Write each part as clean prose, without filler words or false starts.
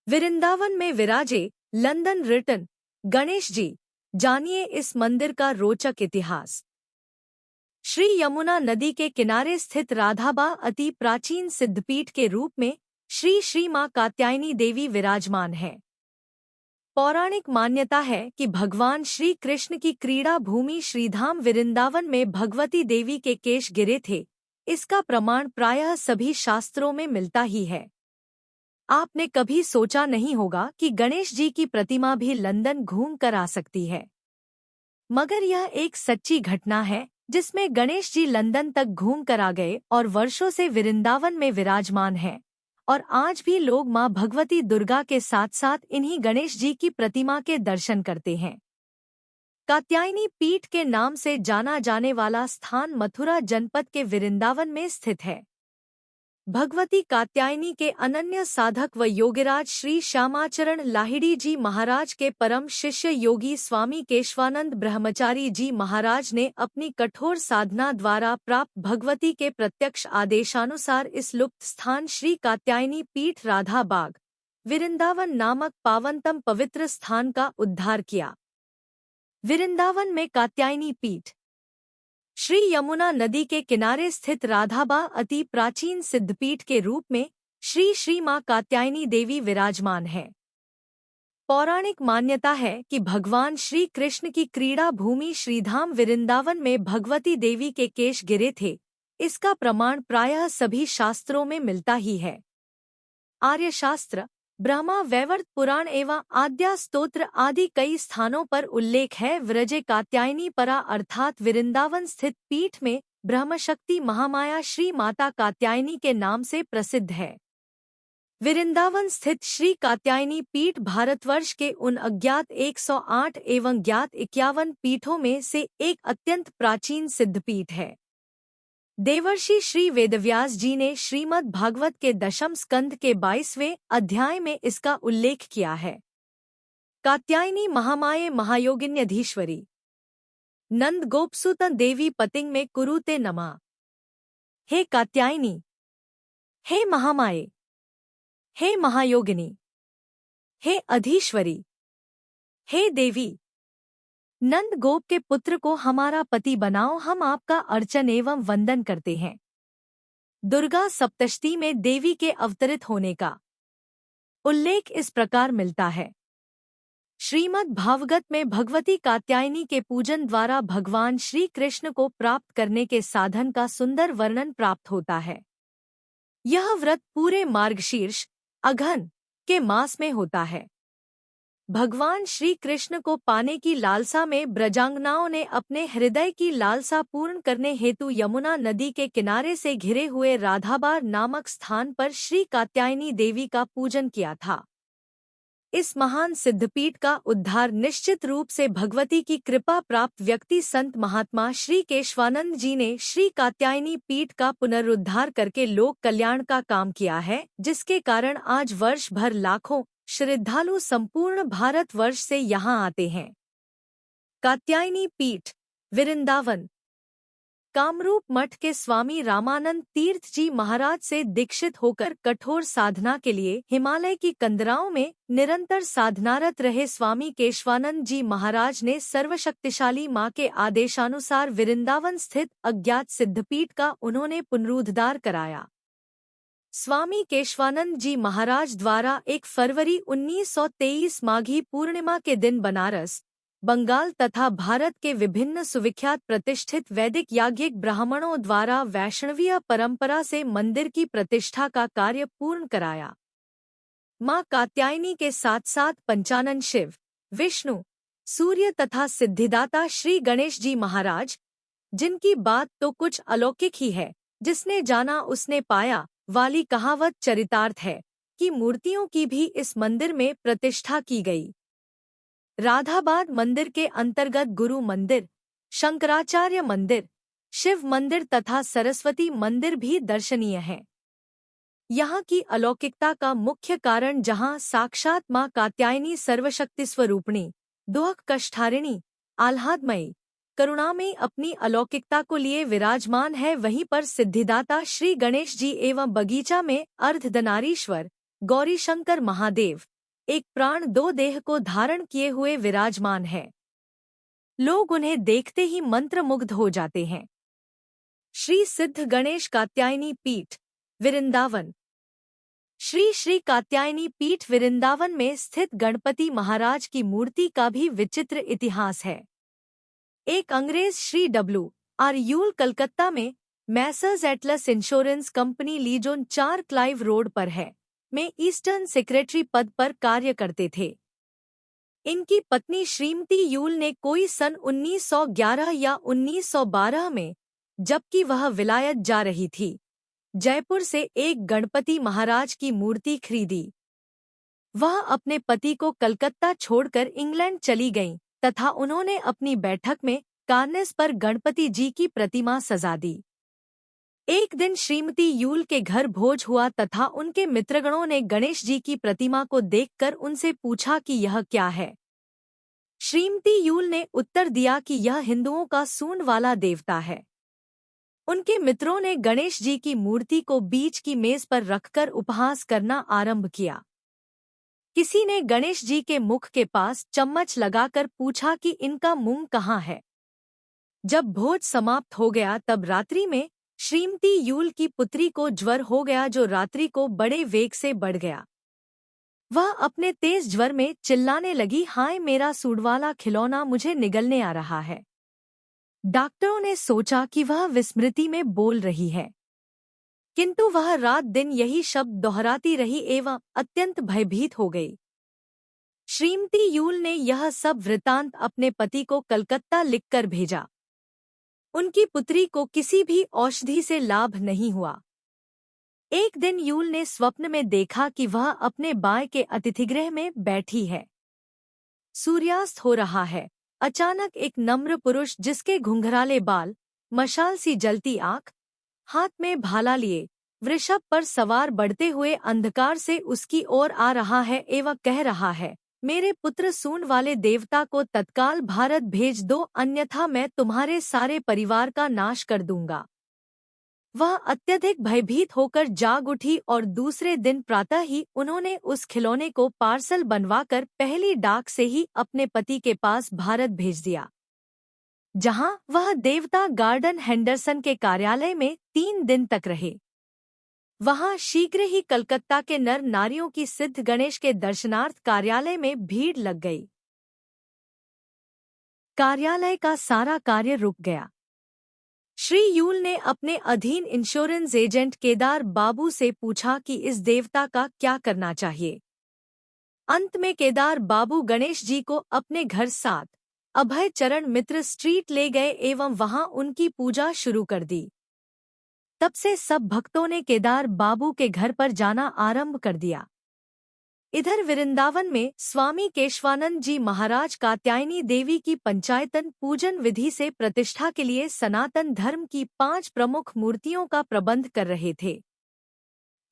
वृंदावन में विराजे London written Ganesh ji, जानिए इस मंदिर का रोचक इतिहास। श्री यमुना नदी के किनारे स्थित राधाबा अति प्राचीन सिद्धपीठ के रूप में श्री मां कात्यायनी देवी विराजमान है। पौराणिक मान्यता है कि भगवान श्री कृष्ण की क्रीड़ा भूमि श्रीधाम वृंदावन में भगवती देवी के केश गिरे थे। इसका प्रमाण प्रायः सभी शास्त्रों में मिलता ही है। आपने कभी सोचा नहीं होगा कि गणेश जी की प्रतिमा भी लंदन घूम कर आ सकती है, मगर यह एक सच्ची घटना है जिसमें गणेश जी लंदन तक घूम कर आ गए और वर्षों से वृंदावन में विराजमान हैं। और आज भी लोग मां भगवती दुर्गा के साथ साथ इन्हीं गणेश जी की प्रतिमा के दर्शन करते हैं। कात्यायनी पीठ के नाम से जाना जाने वाला स्थान मथुरा जनपद के वृंदावन में स्थित है। भगवती कात्यायनी के अनन्य साधक व योगिराज श्री श्यामाचरण लाहिड़ी जी महाराज के परम शिष्य योगी स्वामी केशवानंद ब्रह्मचारी जी महाराज ने अपनी कठोर साधना द्वारा प्राप्त भगवती के प्रत्यक्ष आदेशानुसार इस लुप्त स्थान श्री कात्यायनी पीठ राधा बाग वृंदावन नामक पावनतम पवित्र स्थान का उद्धार किया। वृंदावन में कात्यायनी पीठ श्री यमुना नदी के किनारे स्थित राधाबा अति प्राचीन सिद्धपीठ के रूप में श्री मां कात्यायनी देवी विराजमान है। पौराणिक मान्यता है कि भगवान श्री कृष्ण की क्रीड़ा भूमि श्रीधाम वृंदावन में भगवती देवी के केश गिरे थे। इसका प्रमाण प्रायः सभी शास्त्रों में मिलता ही है। आर्य शास्त्र, ब्रह्मा वैवर्त पुराण एवं आद्या स्तोत्र आदि कई स्थानों पर उल्लेख है। व्रजे कात्यायनी परा अर्थात वृंदावन स्थित पीठ में ब्रह्मशक्ति महामाया श्री माता कात्यायनी के नाम से प्रसिद्ध है। वृंदावन स्थित श्री कात्यायनी पीठ भारतवर्ष के उन अज्ञात 108 एवं ज्ञात 51 पीठों में से एक अत्यंत प्राचीन सिद्धपीठ है। देवर्षि श्री वेदव्यास जी ने श्रीमद् भागवत के दशम स्कंद के 22वें अध्याय में इसका उल्लेख किया है। कात्यायनी महामाये महायोगिन्यधीश्वरी नंद गोपसुतन देवी पतिंग में कुरुते नमः। हे कात्यायनी, हे महामाये, हे महायोगिनी, हे अधीश्वरी, हे देवी, नंद गोप के पुत्र को हमारा पति बनाओ, हम आपका अर्चन एवं वंदन करते हैं। दुर्गा सप्तशती में देवी के अवतरित होने का उल्लेख इस प्रकार मिलता है। श्रीमद् भागवत में भगवती कात्यायनी के पूजन द्वारा भगवान श्री कृष्ण को प्राप्त करने के साधन का सुंदर वर्णन प्राप्त होता है। यह व्रत पूरे मार्गशीर्ष अघन के मास में होता है। भगवान श्री कृष्ण को पाने की लालसा में ब्रजांगनाओं ने अपने हृदय की लालसा पूर्ण करने हेतु यमुना नदी के किनारे से घिरे हुए राधाबार नामक स्थान पर श्री कात्यायनी देवी का पूजन किया था। इस महान सिद्धपीठ का उद्धार निश्चित रूप से भगवती की कृपा प्राप्त व्यक्ति संत महात्मा श्री केशवानंद जी ने श्री कात्यायनी पीठ का पुनरुद्धार करके लोक कल्याण का काम किया है, जिसके कारण आज वर्ष भर लाखों श्रद्धालु संपूर्ण भारतवर्ष से यहाँ आते हैं। कात्यायनी पीठ वृंदावन कामरूप मठ के स्वामी रामानंद तीर्थ जी महाराज से दीक्षित होकर कठोर साधना के लिए हिमालय की कंदराओं में निरंतर साधनारत रहे स्वामी केशवानंद जी महाराज ने सर्वशक्तिशाली मां के आदेशानुसार वृंदावन स्थित अज्ञात सिद्धपीठ का उन्होंने पुनरुद्धार कराया। स्वामी केशवानंद जी महाराज द्वारा 1 फरवरी 1923 माघी पूर्णिमा के दिन बनारस, बंगाल तथा भारत के विभिन्न सुविख्यात प्रतिष्ठित वैदिक याज्ञिक ब्राह्मणों द्वारा वैष्णवीय परंपरा से मंदिर की प्रतिष्ठा का कार्य पूर्ण कराया। मां कात्यायनी के साथ साथ पंचानन शिव, विष्णु, सूर्य तथा सिद्धिदाता श्री गणेश जी महाराज, जिनकी बात तो कुछ अलौकिक ही है, जिसने जाना उसने पाया वाली कहावत चरितार्थ है, कि मूर्तियों की भी इस मंदिर में प्रतिष्ठा की गई। राधाबाद मंदिर के अंतर्गत गुरु मंदिर, शंकराचार्य मंदिर, शिव मंदिर तथा सरस्वती मंदिर भी दर्शनीय हैं। यहाँ की अलौकिकता का मुख्य कारण जहाँ साक्षात मां कात्यायनी सर्वशक्ति स्वरूपिणी, दुख कष्टहारिणी, आह्लादमयी, करुणामयी अपनी अलौकिकता को लिए विराजमान है, वहीं पर सिद्धिदाता श्री गणेश जी एवं बगीचा में अर्धदनारीश्वर गौरीशंकर महादेव एक प्राण दो देह को धारण किए हुए विराजमान है। लोग उन्हें देखते ही मंत्रमुग्ध हो जाते हैं। श्री सिद्ध गणेश कात्यायनी पीठ, वृंदावन। श्री श्री कात्यायनी पीठ वृंदावन में स्थित गणपति महाराज की मूर्ति का भी विचित्र इतिहास है। एक अंग्रेज श्री W.R. यूल कलकत्ता में मैसर्स एटलस इंश्योरेंस कंपनी लीजोन 4 क्लाइव रोड पर है में ईस्टर्न सेक्रेटरी पद पर कार्य करते थे। इनकी पत्नी श्रीमती यूल ने कोई सन 1911 या 1912 में, जबकि वह विलायत जा रही थी, जयपुर से एक गणपति महाराज की मूर्ति खरीदी। वह अपने पति को कलकत्ता छोड़कर इंग्लैंड चली गईं तथा उन्होंने अपनी बैठक में कार्निस पर गणपति जी की प्रतिमा सजा दी। एक दिन श्रीमती यूल के घर भोज हुआ तथा उनके मित्रगणों ने गणेश जी की प्रतिमा को देखकर उनसे पूछा कि यह क्या है। श्रीमती यूल ने उत्तर दिया कि यह हिंदुओं का सूंड वाला देवता है। उनके मित्रों ने गणेश जी की मूर्ति को बीच की मेज पर रखकर उपहास करना आरंभ किया। किसी ने गणेश जी के मुख के पास चम्मच लगाकर पूछा कि इनका मुंह कहाँ है। जब भोज समाप्त हो गया तब रात्रि में श्रीमती यूल की पुत्री को ज्वर हो गया, जो रात्रि को बड़े वेग से बढ़ गया। वह अपने तेज ज्वर में चिल्लाने लगी, हाय मेरा सूंडवाला खिलौना मुझे निगलने आ रहा है। डॉक्टरों ने सोचा कि वह विस्मृति में बोल रही है, किंतु वह रात दिन यही शब्द दोहराती रही एवं अत्यंत भयभीत हो गई। श्रीमती यूल ने यह सब वृतांत अपने पति को कलकत्ता लिखकर भेजा। उनकी पुत्री को किसी भी औषधि से लाभ नहीं हुआ। एक दिन यूल ने स्वप्न में देखा कि वह अपने बाएं के अतिथिगृह में बैठी है। सूर्यास्त हो रहा है। अचानक एक नम्र पुरुष जिसके घुंघराले बाल, मशाल सी जलती आंख, हाथ में भाला लिए, वृषभ पर सवार बढ़ते हुए अंधकार से उसकी ओर आ रहा है एवं कह रहा है, मेरे पुत्र सूंड वाले देवता को तत्काल भारत भेज दो, अन्यथा मैं तुम्हारे सारे परिवार का नाश कर दूंगा। वह अत्यधिक भयभीत होकर जाग उठी और दूसरे दिन प्रातः ही उन्होंने उस खिलौने को पार्सल बनवाकर पहली डाक से ही अपने पति के पास भारत भेज दिया, जहां वह देवता गार्डन हेंडरसन के कार्यालय में 3 दिन तक रहे। वहां शीघ्र ही कलकत्ता के नर नारियों की सिद्ध गणेश के दर्शनार्थ कार्यालय में भीड़ लग गई। कार्यालय का सारा कार्य रुक गया। श्री यूल ने अपने अधीन इंश्योरेंस एजेंट केदार बाबू से पूछा कि इस देवता का क्या करना चाहिए। अंत में केदार बाबू गणेश जी को अपने घर साथ अभय चरण मित्र स्ट्रीट ले गए एवं वहां उनकी पूजा शुरू कर दी। तब से सब भक्तों ने केदार बाबू के घर पर जाना आरंभ कर दिया। इधर वृंदावन में स्वामी केशवानंद जी महाराज कात्यायनी देवी की पंचायतन पूजन विधि से प्रतिष्ठा के लिए सनातन धर्म की 5 प्रमुख मूर्तियों का प्रबंध कर रहे थे।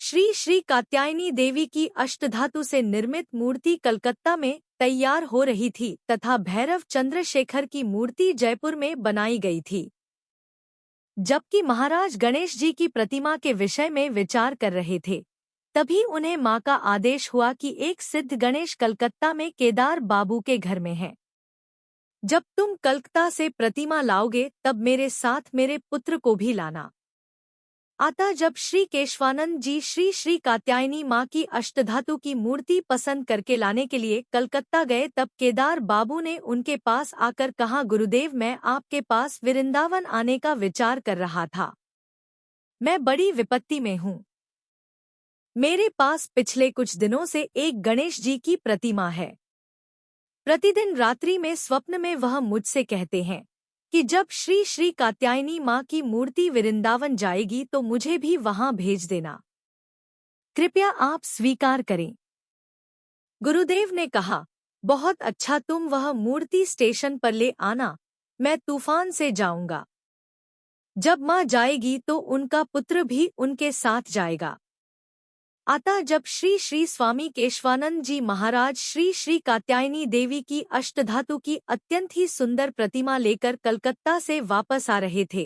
श्री श्री कात्यायनी देवी की अष्टधातु से निर्मित मूर्ति कलकत्ता में तैयार हो रही थी तथा भैरव चंद्रशेखर की मूर्ति जयपुर में बनाई गई थी। जबकि महाराज गणेश जी की प्रतिमा के विषय में विचार कर रहे थे, तभी उन्हें मां का आदेश हुआ कि एक सिद्ध गणेश कलकत्ता में केदार बाबू के घर में है। जब तुम कलकत्ता से प्रतिमा लाओगे तब मेरे साथ मेरे पुत्र को भी लाना। अतः जब श्री केशवानंद जी श्री श्री कात्यायनी मां की अष्टधातु की मूर्ति पसंद करके लाने के लिए कलकत्ता गए तब केदार बाबू ने उनके पास आकर कहा, गुरुदेव मैं आपके पास वृंदावन आने का विचार कर रहा था। मैं बड़ी विपत्ति में हूँ। मेरे पास पिछले कुछ दिनों से एक गणेश जी की प्रतिमा है। प्रतिदिन रात्रि में स्वप्न में वह मुझसे कहते हैं कि जब श्री श्री कात्यायनी मां की मूर्ति वृंदावन जाएगी तो मुझे भी वहां भेज देना। कृपया आप स्वीकार करें। गुरुदेव ने कहा, बहुत अच्छा, तुम वह मूर्ति स्टेशन पर ले आना, मैं तूफान से जाऊंगा। जब मां जाएगी तो उनका पुत्र भी उनके साथ जाएगा। अतः जब श्री श्री स्वामी केशवानंद जी महाराज श्री श्री कात्यायनी देवी की अष्टधातु की अत्यंत ही सुंदर प्रतिमा लेकर कलकत्ता से वापस आ रहे थे,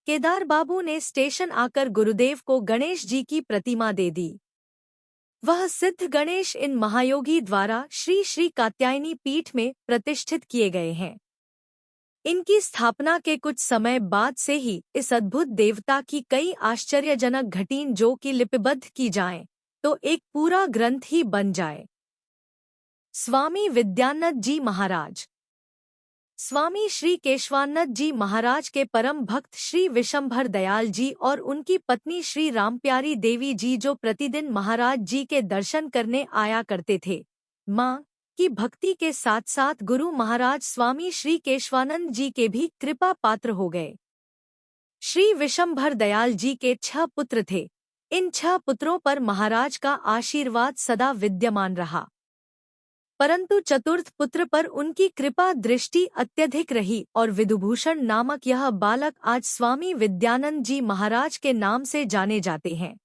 केदार बाबू ने स्टेशन आकर गुरुदेव को गणेश जी की प्रतिमा दे दी। वह सिद्ध गणेश इन महायोगी द्वारा श्री श्री कात्यायनी पीठ में प्रतिष्ठित किए गए हैं। इनकी स्थापना के कुछ समय बाद से ही इस अद्भुत देवता की कई आश्चर्यजनक घटीन जो कि लिपिबद्ध की जाएं, तो एक पूरा ग्रंथ ही बन जाए। स्वामी विद्यानंद जी महाराज। स्वामी श्री केशवानंद जी महाराज के परम भक्त श्री विशंभर दयाल जी और उनकी पत्नी श्री रामप्यारी देवी जी जो प्रतिदिन महाराज जी के दर्शन करने आया करते थे, माँ की भक्ति के साथ साथ गुरु महाराज स्वामी श्री केशवानंद जी के भी कृपा पात्र हो गए। श्री विशंभर दयाल जी के 6 पुत्र थे। इन 6 पुत्रों पर महाराज का आशीर्वाद सदा विद्यमान रहा, परंतु चतुर्थ पुत्र पर उनकी कृपा दृष्टि अत्यधिक रही और विधुभूषण नामक यह बालक आज स्वामी विद्यानंद जी महाराज के नाम से जाने जाते हैं।